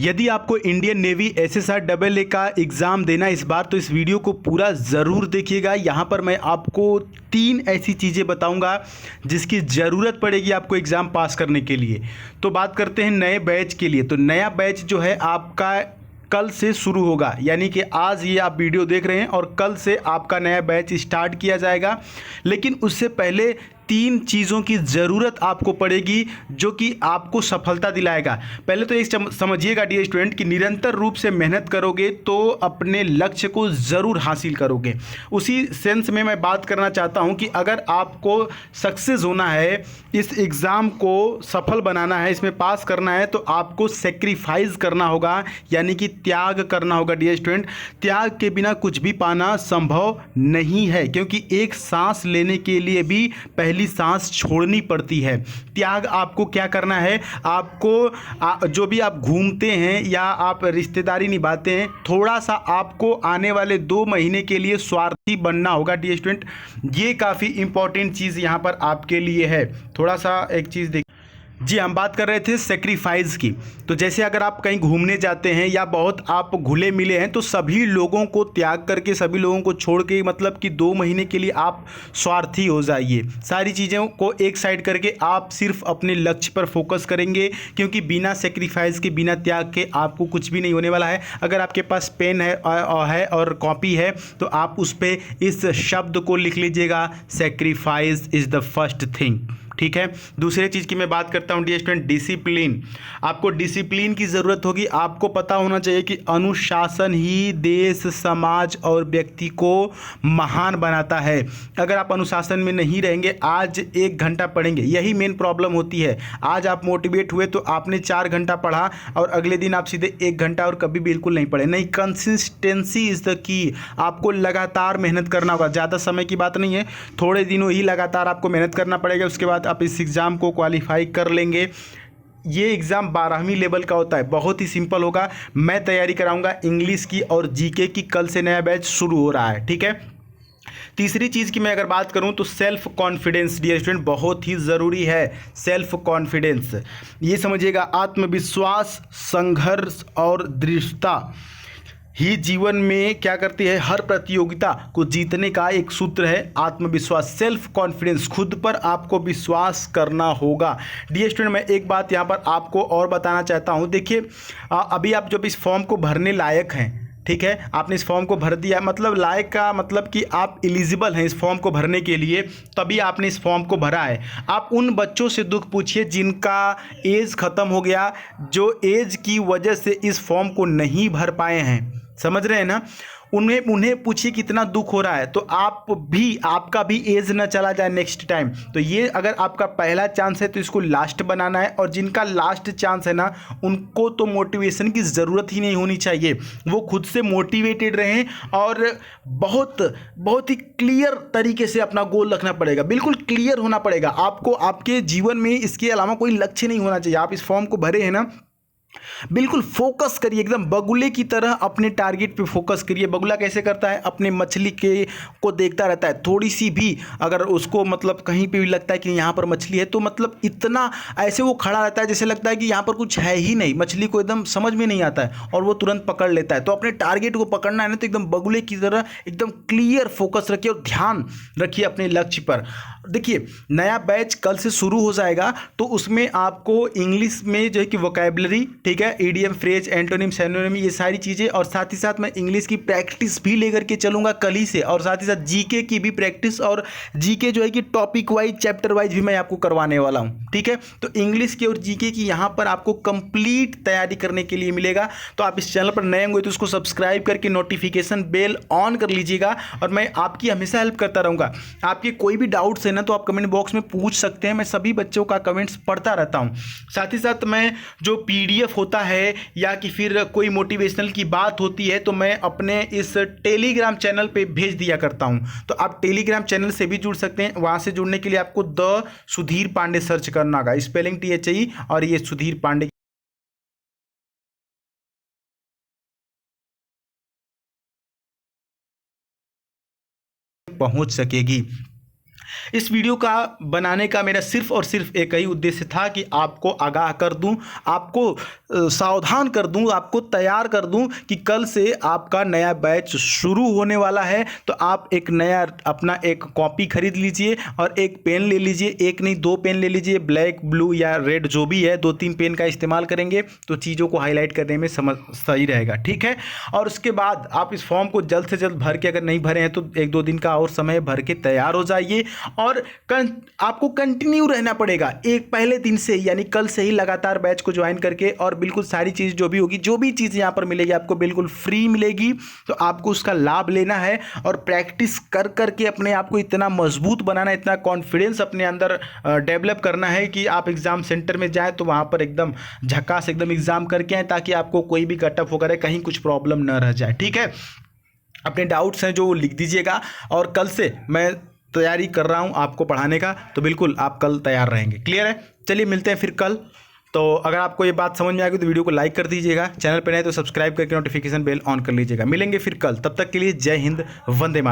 यदि आपको Indian navy SSR double A का एग्ज़ाम देना इस बार, तो इस वीडियो को पूरा ज़रूर देखिएगा। यहाँ पर मैं आपको 3 ऐसी चीज़ें बताऊंगा जिसकी ज़रूरत पड़ेगी आपको एग्ज़ाम पास करने के लिए। तो बात करते हैं नए बैच के लिए। तो नया बैच जो है आपका कल से शुरू होगा, यानी कि आज ये आप वीडियो देख रहे हैं और कल से आपका नया बैच स्टार्ट किया जाएगा। लेकिन उससे पहले 3 चीज़ों की ज़रूरत आपको पड़ेगी जो कि आपको सफलता दिलाएगा। पहले तो ये समझिएगा डियर स्टूडेंट कि निरंतर रूप से मेहनत करोगे तो अपने लक्ष्य को ज़रूर हासिल करोगे। उसी सेंस में मैं बात करना चाहता हूँ कि अगर आपको सक्सेस होना है, इस एग्ज़ाम को सफल बनाना है, इसमें पास करना है, तो आपको सेक्रीफाइस करना होगा, यानी कि त्याग करना होगा डियर स्टूडेंट। त्याग के बिना कुछ भी पाना संभव नहीं है, क्योंकि एक सांस लेने के लिए भी पहली सांस छोड़नी पड़ती है। त्याग आपको क्या करना है, आपको जो भी आप घूमते हैं या आप रिश्तेदारी निभाते हैं, थोड़ा सा आपको आने वाले 2 महीने के लिए स्वार्थी बनना होगा डियर स्टूडेंट। ये काफ़ी इंपॉर्टेंट चीज़ यहाँ पर आपके लिए है। थोड़ा सा एक चीज़ देख जी, हम बात कर रहे थे सेक्रीफाइस की। तो जैसे अगर आप कहीं घूमने जाते हैं या बहुत आप घुले मिले हैं, तो सभी लोगों को त्याग करके, सभी लोगों को छोड़ के, मतलब कि 2 महीने के लिए आप स्वार्थी हो जाइए। सारी चीज़ों को एक साइड करके आप सिर्फ अपने लक्ष्य पर फोकस करेंगे, क्योंकि बिना सेक्रीफाइस के, बिना त्याग के आपको कुछ भी नहीं होने वाला है। अगर आपके पास पेन है और कॉपी है, तो आप उस पर इस शब्द को लिख लीजिएगा, sacrifice is the first thing. ठीक है। दूसरे चीज़ की मैं बात करता हूँ डियर स्टूडेंट, डिसिप्लिन। आपको डिसिप्लिन की ज़रूरत होगी। आपको पता होना चाहिए कि अनुशासन ही देश, समाज और व्यक्ति को महान बनाता है। अगर आप अनुशासन में नहीं रहेंगे, आज 1 घंटा पढ़ेंगे, यही मेन प्रॉब्लम होती है। आज आप मोटिवेट हुए तो आपने 4 घंटा पढ़ा और अगले दिन आप सीधे 1 घंटा और कभी बिल्कुल नहीं पढ़े। नहीं, कंसिस्टेंसी इज़ द की। आपको लगातार मेहनत करना होगा। ज़्यादा समय की बात नहीं है, थोड़े दिनों ही लगातार आपको मेहनत करना पड़ेगा। उसके बाद आप इस एग्ज़ाम को क्वालिफाई कर लेंगे। ये एग्ज़ाम 12वीं लेवल का होता है, बहुत ही सिंपल होगा। मैं तैयारी कराऊंगा इंग्लिश की और जीके की। कल से नया बैच शुरू हो रहा है, ठीक है। तीसरी चीज़ की मैं अगर बात करूं तो सेल्फ कॉन्फिडेंस डियर स्टूडेंट बहुत ही ज़रूरी है। सेल्फ कॉन्फिडेंस ये समझिएगा, आत्मविश्वास, संघर्ष और दृढ़ता ही जीवन में क्या करती है, हर प्रतियोगिता को जीतने का एक सूत्र है आत्मविश्वास, सेल्फ कॉन्फिडेंस। खुद पर आपको विश्वास करना होगा। डियर स्टूडेंट, मैं एक बात यहाँ पर आपको और बताना चाहता हूँ। देखिए, अभी आप जब इस फॉर्म को भरने लायक हैं, ठीक है, आपने इस फॉर्म को भर दिया, मतलब लायक का मतलब कि आप एलिजिबल हैं इस फॉर्म को भरने के लिए, तभी आपने इस फॉर्म को भरा है। आप उन बच्चों से दुख पूछिए जिनका एज ख़त्म हो गया, जो एज की वजह से इस फॉर्म को नहीं भर पाए हैं। समझ रहे हैं ना? उन्हें पूछिए कितना दुख हो रहा है। तो आपका भी एज ना चला जाए नेक्स्ट टाइम। तो ये अगर आपका पहला चांस है तो इसको लास्ट बनाना है। और जिनका लास्ट चांस है ना, उनको तो मोटिवेशन की ज़रूरत ही नहीं होनी चाहिए। वो खुद से मोटिवेटेड रहें और बहुत बहुत ही क्लियर तरीके से अपना गोल रखना पड़ेगा। बिल्कुल क्लियर होना पड़ेगा आपको। आपके जीवन में इसके अलावा कोई लक्ष्य नहीं होना चाहिए। आप इस फॉर्म को भरे हैं ना, बिल्कुल फोकस करिए, एकदम बगुले की तरह अपने टारगेट पे फोकस करिए। बगुला कैसे करता है, अपने मछली के को देखता रहता है। थोड़ी सी भी अगर उसको मतलब कहीं पे भी लगता है कि यहाँ पर मछली है, तो मतलब इतना ऐसे वो खड़ा रहता है जैसे लगता है कि यहाँ पर कुछ है ही नहीं। मछली को एकदम समझ में नहीं आता है और वो तुरंत पकड़ लेता है। तो अपने टारगेट को पकड़ना है ना, तो एकदम बगुले की तरह एकदम क्लियर फोकस रखिए और ध्यान रखिए अपने लक्ष्य पर। देखिए, नया बैच कल से शुरू हो जाएगा, तो उसमें आपको इंग्लिश में जो है कि वोकैबुलरी, ठीक है, ईडीएम, फ्रेज, एंटोनिम, सिनोनिम, ये सारी चीज़ें, और साथ ही साथ मैं इंग्लिश की प्रैक्टिस भी लेकर के चलूँगा कल ही से। और साथ ही साथ जीके की भी प्रैक्टिस, और जीके जो है कि टॉपिक वाइज, चैप्टर वाइज भी मैं आपको करवाने वाला हूँ, ठीक है। तो इंग्लिश की और जीके की यहाँ पर आपको कंप्लीट तैयारी करने के लिए मिलेगा। तो आप इस चैनल पर नए होंगे तो उसको सब्सक्राइब करके नोटिफिकेशन बेल ऑन कर लीजिएगा, और मैं आपकी हमेशा हेल्प करता रहूँगा। आपके कोई भी डाउट्स है ना, तो आप कमेंट बॉक्स में पूछ सकते हैं। मैं सभी बच्चों का कमेंट्स पढ़ता रहता हूँ। साथ ही साथ मैं जो पीडीएफ होता है या कि फिर कोई मोटिवेशनल की बात होती है, तो मैं अपने इस टेलीग्राम चैनल पे भेज दिया करता हूं। तो आप टेलीग्राम चैनल से भी जुड़ सकते हैं। वहां से जुड़ने के लिए आपको द सुधीर पांडे सर्च करना होगा, स्पेलिंग THE, और ये सुधीर पांडे पहुंच सकेगी। इस वीडियो का बनाने का मेरा सिर्फ और सिर्फ एक ही उद्देश्य था कि आपको आगाह कर दूं, आपको सावधान कर दूं, आपको तैयार कर दूं कि कल से आपका नया बैच शुरू होने वाला है। तो आप एक नया अपना एक कॉपी खरीद लीजिए और एक पेन ले लीजिए, एक नहीं 2 पेन ले लीजिए, ब्लैक, ब्लू या रेड जो भी है, 2-3 पेन का इस्तेमाल करेंगे तो चीज़ों को हाईलाइट करने में सही रहेगा, ठीक है। और उसके बाद आप इस फॉर्म को जल्द से जल्द भर के, अगर नहीं भरे हैं तो 1-2 दिन का और समय भर के तैयार हो जाइए। और आपको कंटिन्यू रहना पड़ेगा एक पहले दिन से, यानी कल से ही लगातार बैच को ज्वाइन करके, और बिल्कुल सारी चीज़ जो भी होगी, जो भी चीज़ यहाँ पर मिलेगी आपको बिल्कुल फ्री मिलेगी। तो आपको उसका लाभ लेना है और प्रैक्टिस कर करके अपने आप को इतना मजबूत बनाना, इतना कॉन्फिडेंस अपने अंदर डेवलप करना है कि आप एग्ज़ाम सेंटर में जाएं तो वहाँ पर एकदम झकास एकदम एग्ज़ाम करके आएँ, ताकि आपको कोई भी कट ऑफ वगैरह कहीं कुछ प्रॉब्लम न रह जाए, ठीक है। अपने डाउट्स हैं जो वो लिख दीजिएगा, और कल से मैं तैयारी कर रहा हूँ आपको पढ़ाने का, तो बिल्कुल आप कल तैयार रहेंगे। क्लियर है? चलिए मिलते हैं फिर कल। तो अगर आपको ये बात समझ में आ गई तो वीडियो को लाइक कर दीजिएगा, चैनल पर नए तो सब्सक्राइब करके नोटिफिकेशन बेल ऑन कर लीजिएगा। मिलेंगे फिर कल, तब तक के लिए जय हिंद, वंदे मातरम।